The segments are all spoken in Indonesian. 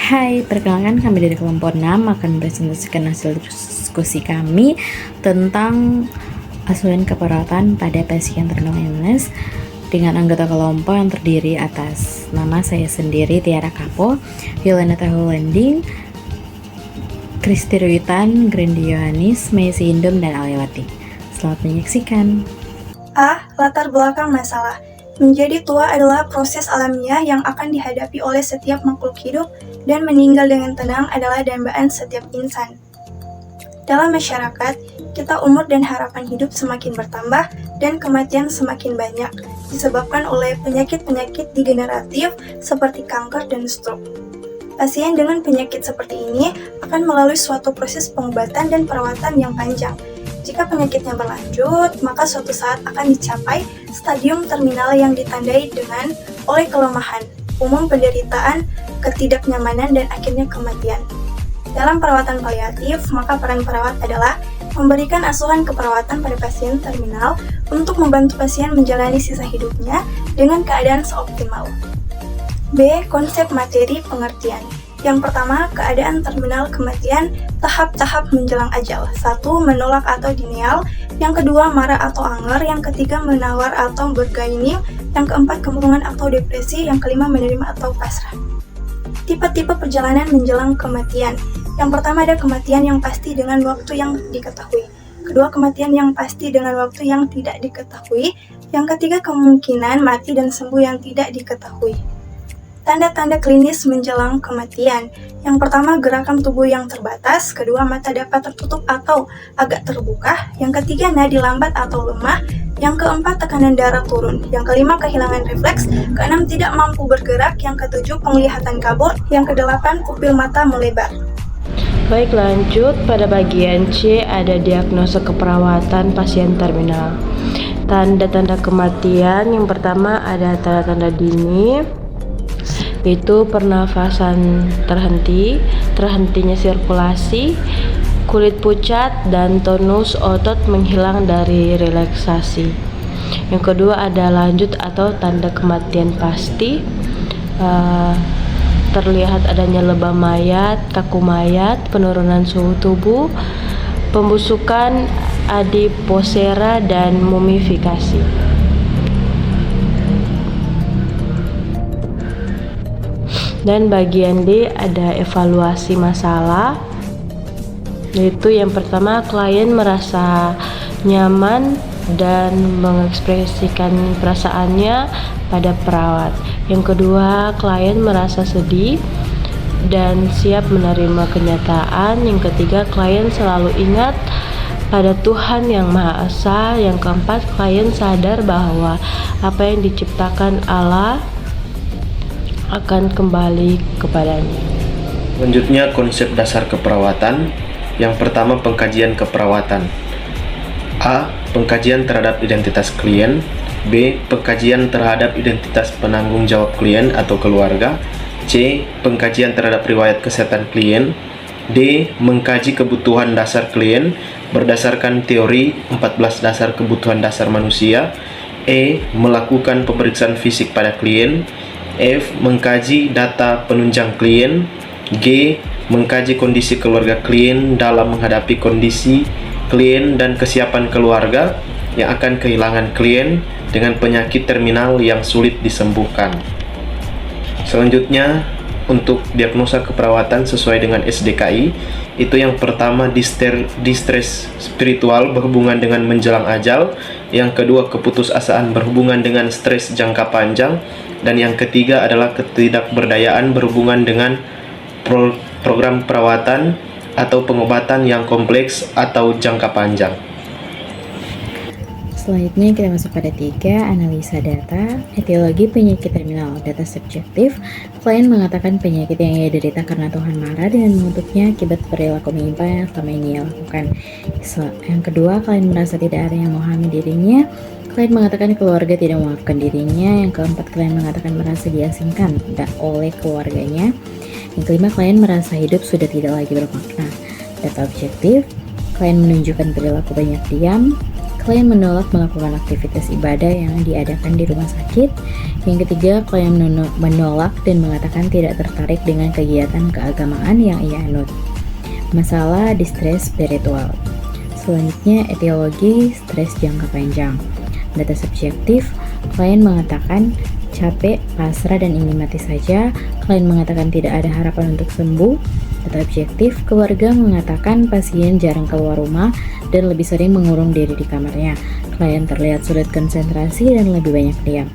Hai, perkenalkan kami dari kelompok 6 akan mempresentasikan hasil diskusi kami tentang asuhan keperawatan pada pasien terminal illness dengan anggota kelompok yang terdiri atas nama saya sendiri Tiara Kapo, Yolanda Tahulanding, Kristi Ruitan, Grandi Yohanis, Messi Indom, dan Aliawati. Selamat menyaksikan. A. Latar belakang masalah. Menjadi tua adalah proses alamiah yang akan dihadapi oleh setiap makhluk hidup, dan meninggal dengan tenang adalah dambaan setiap insan. Dalam masyarakat, kita umur dan harapan hidup semakin bertambah dan kematian semakin banyak, disebabkan oleh penyakit-penyakit degeneratif seperti kanker dan stroke. Pasien dengan penyakit seperti ini akan melalui suatu proses pengobatan dan perawatan yang panjang. Jika penyakitnya berlanjut, maka suatu saat akan dicapai stadium terminal yang ditandai dengan oleh kelemahan, umum penderitaan, ketidaknyamanan, dan akhirnya kematian. Dalam perawatan paliatif, maka peran perawat adalah memberikan asuhan keperawatan pada pasien terminal untuk membantu pasien menjalani sisa hidupnya dengan keadaan seoptimal. B. Konsep materi pengertian. Yang pertama, keadaan terminal kematian, tahap-tahap menjelang ajal. 1. Menolak atau denial. Yang kedua, marah atau anger. Yang ketiga, menawar atau bergaining. Yang keempat, kemurungan atau depresi. Yang kelima, menerima atau pasrah. Tipe-tipe perjalanan menjelang kematian. Yang pertama ada kematian yang pasti dengan waktu yang diketahui. Kedua, kematian yang pasti dengan waktu yang tidak diketahui. Yang ketiga, kemungkinan mati dan sembuh yang tidak diketahui. Tanda-tanda klinis menjelang kematian. Yang pertama, gerakan tubuh yang terbatas. Kedua, mata dapat tertutup atau agak terbuka. Yang ketiga, nadi lambat atau lemah. Yang keempat, tekanan darah turun. Yang kelima, kehilangan refleks. Keenam, tidak mampu bergerak. Yang ketujuh, penglihatan kabur. Yang kedelapan, pupil mata melebar. Baik, lanjut pada bagian C ada diagnosa keperawatan pasien terminal. Tanda-tanda kematian yang pertama ada tanda-tanda dini, itu pernafasan terhentinya sirkulasi, kulit pucat, dan tonus otot menghilang dari relaksasi. Yang kedua ada lanjut atau tanda kematian pasti, terlihat adanya lebam mayat, kaku mayat, penurunan suhu tubuh, pembusukan adiposera, dan mumifikasi. Dan bagian D ada evaluasi masalah, yaitu yang pertama klien merasa nyaman dan mengekspresikan perasaannya pada perawat. Yang kedua, klien merasa sedih dan siap menerima kenyataan. Yang ketiga, klien selalu ingat pada Tuhan Yang Maha Esa. Yang keempat, klien sadar bahwa apa yang diciptakan Allah akan kembali kepadanya. Selanjutnya, konsep dasar keperawatan. Yang pertama, pengkajian keperawatan. A. Pengkajian terhadap identitas klien. B. Pengkajian terhadap identitas penanggung jawab klien atau keluarga. C. Pengkajian terhadap riwayat kesehatan klien. D. Mengkaji kebutuhan dasar klien berdasarkan teori 14 dasar kebutuhan dasar manusia. E. Melakukan pemeriksaan fisik pada klien. F. Mengkaji data penunjang klien. G. Mengkaji kondisi keluarga klien dalam menghadapi kondisi klien dan kesiapan keluarga yang akan kehilangan klien dengan penyakit terminal yang sulit disembuhkan. Selanjutnya, untuk diagnosa keperawatan sesuai dengan SDKI, itu yang pertama distress spiritual berhubungan dengan menjelang ajal, yang kedua keputusasaan berhubungan dengan stres jangka panjang, dan yang ketiga adalah ketidakberdayaan berhubungan dengan program perawatan atau pengobatan yang kompleks atau jangka panjang. Selanjutnya kita masuk pada 3, analisa data, etiologi penyakit terminal, data subjektif. Klien mengatakan penyakit yang ia derita karena Tuhan marah dengan mengutuknya akibat perilaku menyimpang yang selama ini ia lakukan. Yang kedua, klien merasa tidak ada yang memahami dirinya. Klien mengatakan keluarga tidak memaafkan dirinya. Yang keempat, klien mengatakan merasa diasingkan oleh keluarganya. Yang kelima, klien merasa hidup sudah tidak lagi bermakna. Data objektif, klien menunjukkan perilaku banyak diam. klien menolak melakukan aktivitas ibadah yang diadakan di rumah sakit. Yang ketiga, klien menolak dan mengatakan tidak tertarik dengan kegiatan keagamaan yang ia anut. Masalah distres spiritual. Selanjutnya, etiologi stres jangka panjang. Data subjektif, klien mengatakan capek, pasrah, dan ingin mati saja. Klien mengatakan tidak ada harapan untuk sembuh. Data objektif, keluarga mengatakan pasien jarang keluar rumah dan lebih sering mengurung diri di kamarnya. Klien terlihat sulit konsentrasi dan lebih banyak diam.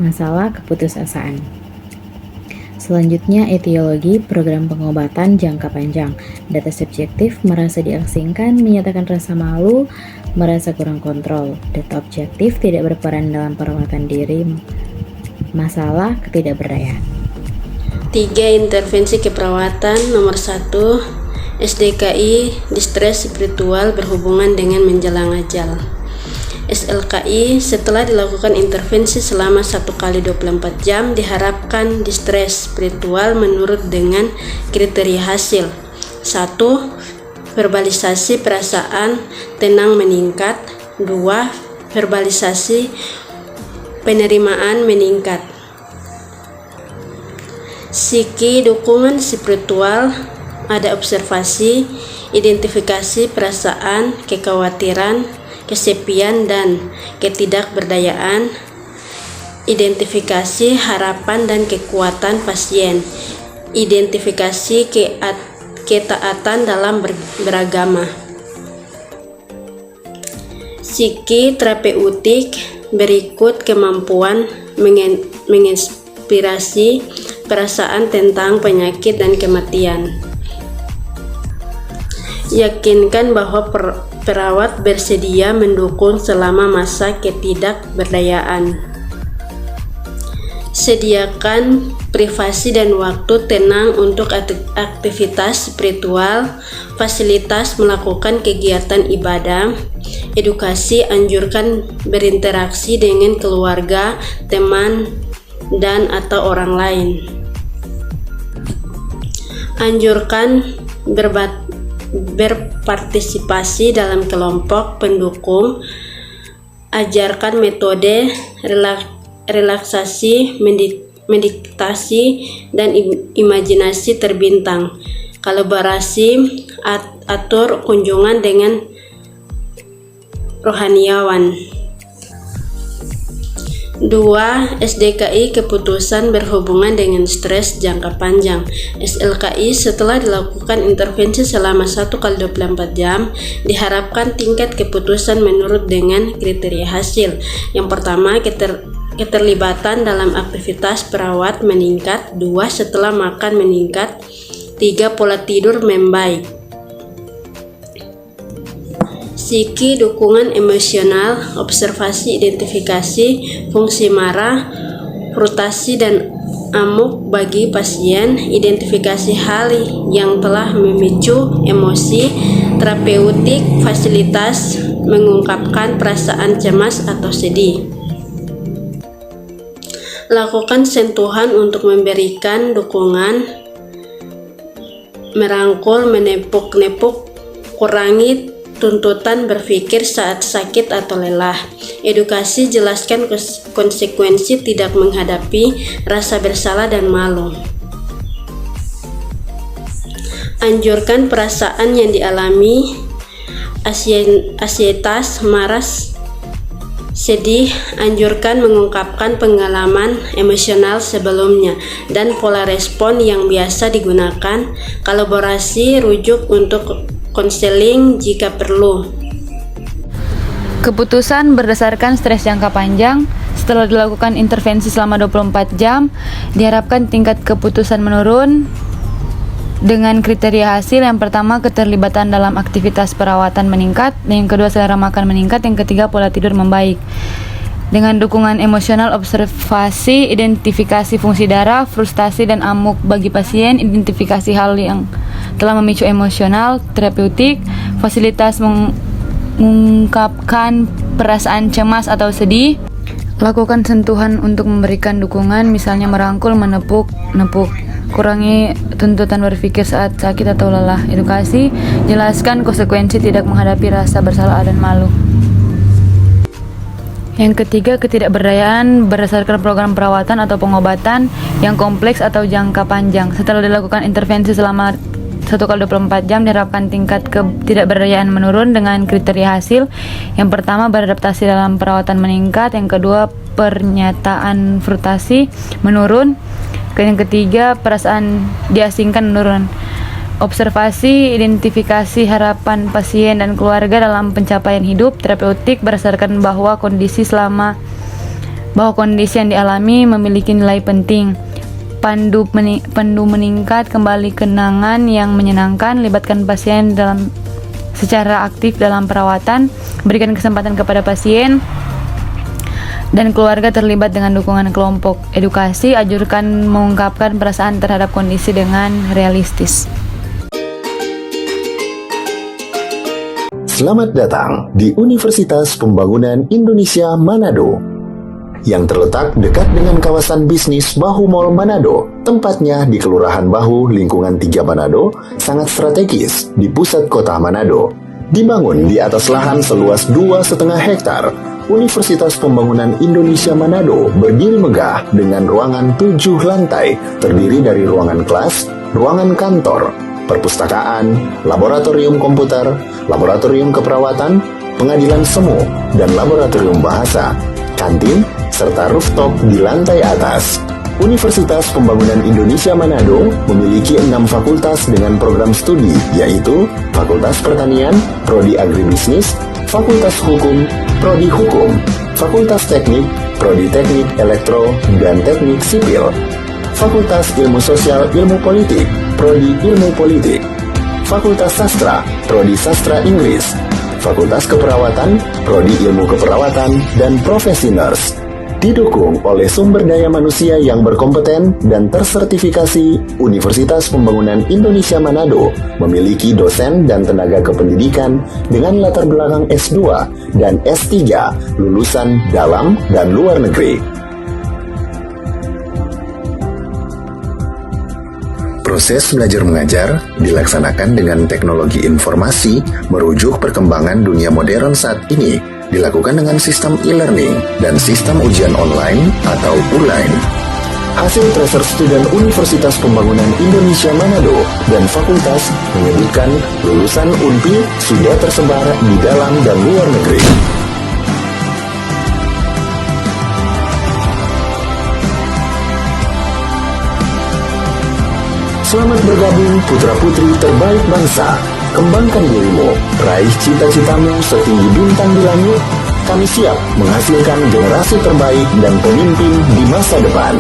Masalah keputusasaan. Selanjutnya, etiologi program pengobatan jangka panjang. Data subjektif, merasa diasingkan, menyatakan rasa malu, merasa kurang kontrol. Data objektif, tidak berperan dalam perawatan diri. Masalah ketidakberdayaan. 3. Intervensi keperawatan. Nomor 1, SDKI, distres spiritual berhubungan dengan menjelang ajal. SLKI, setelah dilakukan intervensi selama 1x24 jam, diharapkan distres spiritual menurut dengan kriteria hasil. 1. Verbalisasi perasaan tenang meningkat. 2. Verbalisasi penerimaan meningkat. Psiki dukungan spiritual, ada observasi, identifikasi perasaan, kekhawatiran, kesepian, dan ketidakberdayaan, identifikasi harapan dan kekuatan pasien, identifikasi ketaatan dalam beragama. Psiki terapeutik berikut kemampuan menginspirasi perasaan tentang penyakit dan kematian. Yakinkan bahwa perawat bersedia mendukung selama masa ketidakberdayaan. Sediakan privasi dan waktu tenang untuk aktivitas spiritual, fasilitas melakukan kegiatan ibadah, edukasi, anjurkan berinteraksi dengan keluarga, teman, dan atau orang lain. Anjurkan berpartisipasi dalam kelompok pendukung. Ajarkan metode relaksasi, meditasi, dan imajinasi terbintang. Kolaborasi, atur kunjungan dengan rohaniawan. 2. SDKI, keputusan berhubungan dengan stres jangka panjang. SLKI, setelah dilakukan intervensi selama 1x24 jam, diharapkan tingkat keputusan menurut dengan kriteria hasil. Yang pertama, keterlibatan dalam aktivitas perawat meningkat. 2. Setelah makan meningkat. 3. Pola tidur membaik. Psiki dukungan emosional, observasi, identifikasi fungsi marah, frustasi, dan amuk bagi pasien, identifikasi hal yang telah memicu emosi, terapeutik, fasilitas mengungkapkan perasaan cemas atau sedih. Lakukan sentuhan untuk memberikan dukungan, merangkul, menepuk-nepuk, kurangi tuntutan berpikir saat sakit atau lelah. Edukasi, jelaskan konsekuensi tidak menghadapi rasa bersalah dan malu. Anjurkan perasaan yang dialami, ansietas, marah, sedih. Anjurkan mengungkapkan pengalaman emosional sebelumnya dan pola respon yang biasa digunakan. Kolaborasi, rujuk untuk konseling jika perlu. Keputusan berdasarkan stres jangka panjang. Setelah dilakukan intervensi selama 24 jam, diharapkan tingkat keputusan menurun dengan kriteria hasil. Yang pertama, keterlibatan dalam aktivitas perawatan meningkat. Yang kedua, selera makan meningkat. Yang ketiga, pola tidur membaik. Dengan dukungan emosional, observasi, identifikasi fungsi darah, frustasi, dan amuk bagi pasien, identifikasi hal yang telah memicu emosional, terapeutik, fasilitas mengungkapkan perasaan cemas atau sedih. Lakukan sentuhan untuk memberikan dukungan, misalnya merangkul, menepuk. Kurangi tuntutan berpikir saat sakit atau lelah. Edukasi, jelaskan konsekuensi tidak menghadapi rasa bersalah dan malu. Yang ketiga, ketidakberdayaan berdasarkan program perawatan atau pengobatan yang kompleks atau jangka panjang. Setelah dilakukan intervensi selama 1x24 jam, diharapkan tingkat ketidakberdayaan menurun dengan kriteria hasil. Yang pertama, beradaptasi dalam perawatan meningkat. Yang kedua, pernyataan frustasi menurun. Yang ketiga, perasaan diasingkan menurun. Observasi, identifikasi harapan pasien dan keluarga dalam pencapaian hidup terapeutik berdasarkan bahwa kondisi yang dialami memiliki nilai penting. Pandu meningkat, kembali kenangan yang menyenangkan, libatkan pasien secara aktif dalam perawatan, berikan kesempatan kepada pasien dan keluarga terlibat dengan dukungan kelompok. Edukasi, anjurkan mengungkapkan perasaan terhadap kondisi dengan realistis. Selamat datang di Universitas Pembangunan Indonesia Manado yang terletak dekat dengan kawasan bisnis Bahu Mall Manado. Tempatnya di Kelurahan Bahu, lingkungan 3 Manado, sangat strategis di pusat kota Manado. Dibangun di atas lahan seluas 2,5 hektar, Universitas Pembangunan Indonesia Manado berdiri megah dengan ruangan 7 lantai, terdiri dari ruangan kelas, ruangan kantor, perpustakaan, laboratorium komputer, laboratorium keperawatan, pengadilan semu, dan laboratorium bahasa, kantin, serta rooftop di lantai atas. Universitas Pembangunan Indonesia Manado memiliki 6 fakultas dengan program studi, yaitu Fakultas Pertanian, Prodi Agribisnis, Fakultas Hukum, Prodi Hukum, Fakultas Teknik, Prodi Teknik Elektro dan Teknik Sipil, Fakultas Ilmu Sosial Ilmu Politik, Prodi Ilmu Politik, Fakultas Sastra, Prodi Sastra Inggris, Fakultas Keperawatan, Prodi Ilmu Keperawatan, dan Profesi Nurse. Didukung oleh sumber daya manusia yang berkompeten dan tersertifikasi, Universitas Pembangunan Indonesia Manado memiliki dosen dan tenaga kependidikan dengan latar belakang S2 dan S3 lulusan dalam dan luar negeri. Proses belajar mengajar dilaksanakan dengan teknologi informasi merujuk perkembangan dunia modern saat ini, dilakukan dengan sistem e-learning dan sistem ujian online atau ULAIN. Hasil tracer student Universitas Pembangunan Indonesia Manado dan fakultas menyebutkan lulusan UNPI sudah tersebar di dalam dan luar negeri. Selamat bergabung putra-putri terbaik bangsa. Kembangkan dirimu, raih cita-citamu setinggi bintang di langit. Kami siap menghasilkan generasi terbaik dan pemimpin di masa depan.